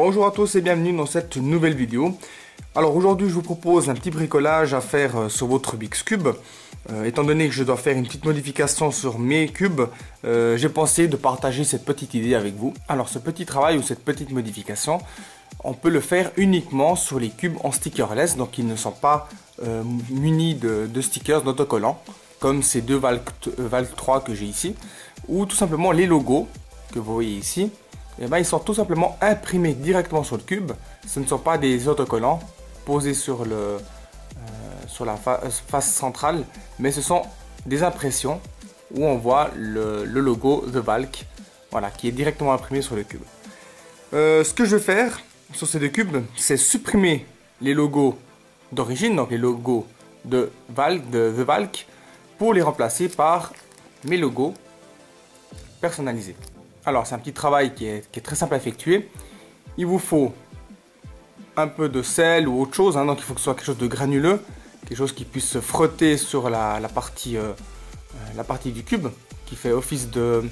Bonjour à tous et bienvenue dans cette nouvelle vidéo. Alors aujourd'hui je vous propose un petit bricolage à faire sur votre Rubik's Cube. Étant donné que je dois faire une petite modification sur mes cubes, j'ai pensé de partager cette petite idée avec vous. Alors ce petit travail ou cette petite modification, on peut le faire uniquement sur les cubes en stickerless, donc ils ne sont pas munis de stickers, d'autocollants, comme ces deux Valk 3 que j'ai ici, ou tout simplement les logos que vous voyez ici. Et ben, ils sont tout simplement imprimés directement sur le cube. Ce ne sont pas des autocollants posés sur la face centrale, mais ce sont des impressions où on voit le logo The Valk, voilà, qui est directement imprimé sur le cube. Ce que je vais faire sur ces deux cubes, c'est supprimer les logos d'origine, donc les logos de The Valk, pour les remplacer par mes logos personnalisés. Alors c'est un petit travail qui est très simple à effectuer. Il vous faut un peu de sel ou autre chose, donc il faut que ce soit quelque chose de granuleux, quelque chose qui puisse se frotter sur la partie du cube, qui fait office de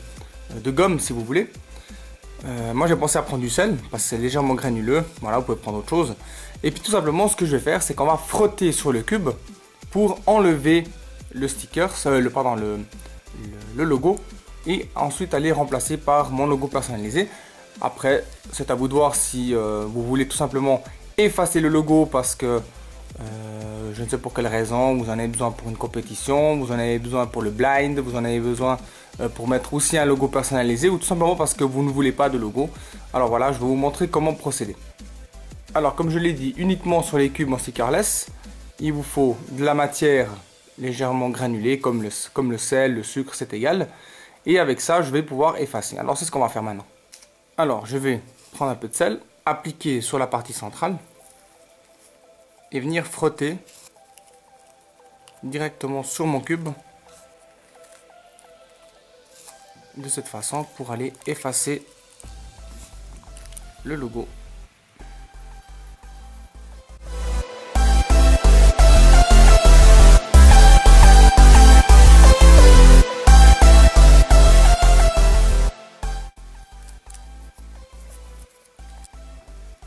gomme si vous voulez. Moi j'ai pensé à prendre du sel, parce que c'est légèrement granuleux, voilà, vous pouvez prendre autre chose. Et puis tout simplement ce que je vais faire, c'est qu'on va frotter sur le cube pour enlever le sticker, le logo, et ensuite aller remplacer par mon logo personnalisé. Après c'est à vous de voir si vous voulez tout simplement effacer le logo parce que je ne sais pour quelle raison, vous en avez besoin pour une compétition, vous en avez besoin pour le blind, vous en avez besoin pour mettre aussi un logo personnalisé, ou tout simplement parce que vous ne voulez pas de logo. Alors voilà, je vais vous montrer comment procéder. Alors comme je l'ai dit, uniquement sur les cubes en stickerless, il vous faut de la matière légèrement granulée comme le sel, le sucre, c'est égal. Et avec ça, je vais pouvoir effacer. Alors, c'est ce qu'on va faire maintenant. Alors, je vais prendre un peu de sel, appliquer sur la partie centrale et venir frotter directement sur mon cube de cette façon pour aller effacer le logo.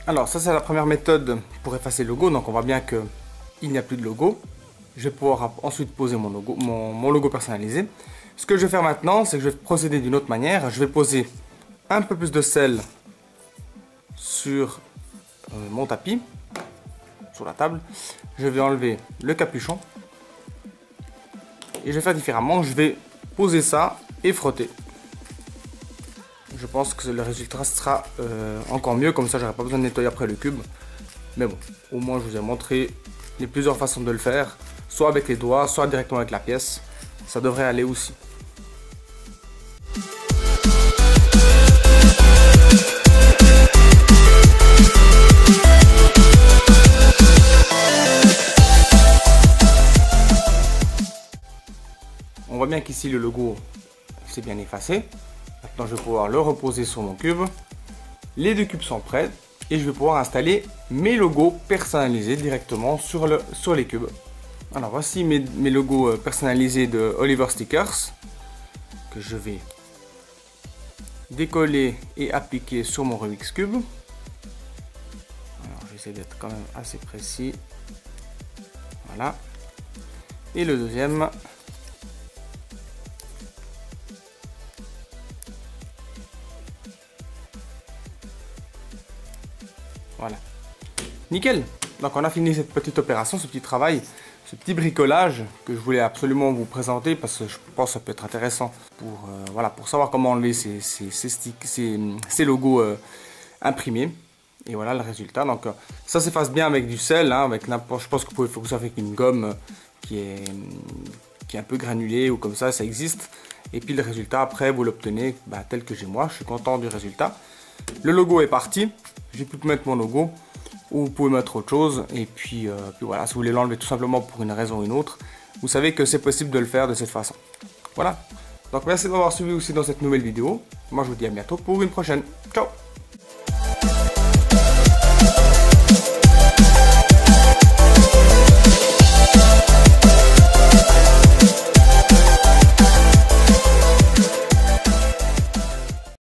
Alors ça c'est la première méthode pour effacer le logo, donc on voit bien qu'il n'y a plus de logo. Je vais pouvoir ensuite poser mon logo personnalisé. Ce que je vais faire maintenant, c'est que je vais procéder d'une autre manière. Je vais poser un peu plus de sel sur mon tapis, sur la table. Je vais enlever le capuchon. Et je vais faire différemment, je vais poser ça et frotter. Je pense que le résultat sera encore mieux, comme ça j'aurai pas besoin de nettoyer après le cube. Mais bon, au moins je vous ai montré les plusieurs façons de le faire, soit avec les doigts, soit directement avec la pièce. Ça devrait aller aussi. On voit bien qu'ici le logo s'est bien effacé. Maintenant, je vais pouvoir le reposer sur mon cube. Les deux cubes sont prêts et je vais pouvoir installer mes logos personnalisés directement sur les cubes. Alors, voici mes logos personnalisés de Oliver Stickers que je vais décoller et appliquer sur mon Rubik's Cube. Alors, j'essaie d'être quand même assez précis. Voilà. Et le deuxième. Voilà, nickel. Donc on a fini cette petite opération, ce petit travail, ce petit bricolage que je voulais absolument vous présenter parce que je pense que ça peut être intéressant pour, voilà, pour savoir comment enlever ces logos imprimés. Et voilà le résultat. Donc ça s'efface bien avec du sel, avec n'importe. Je pense que vous pouvez faire ça avec une gomme qui est un peu granulée ou comme ça existe. Et puis le résultat après vous l'obtenez tel que j'ai moi. Je suis content du résultat. Le logo est parti. J'ai pu mettre mon logo, ou vous pouvez mettre autre chose, et puis voilà, si vous voulez l'enlever tout simplement pour une raison ou une autre, vous savez que c'est possible de le faire de cette façon. Voilà, donc merci de m'avoir suivi aussi dans cette nouvelle vidéo. Moi je vous dis à bientôt pour une prochaine. Ciao.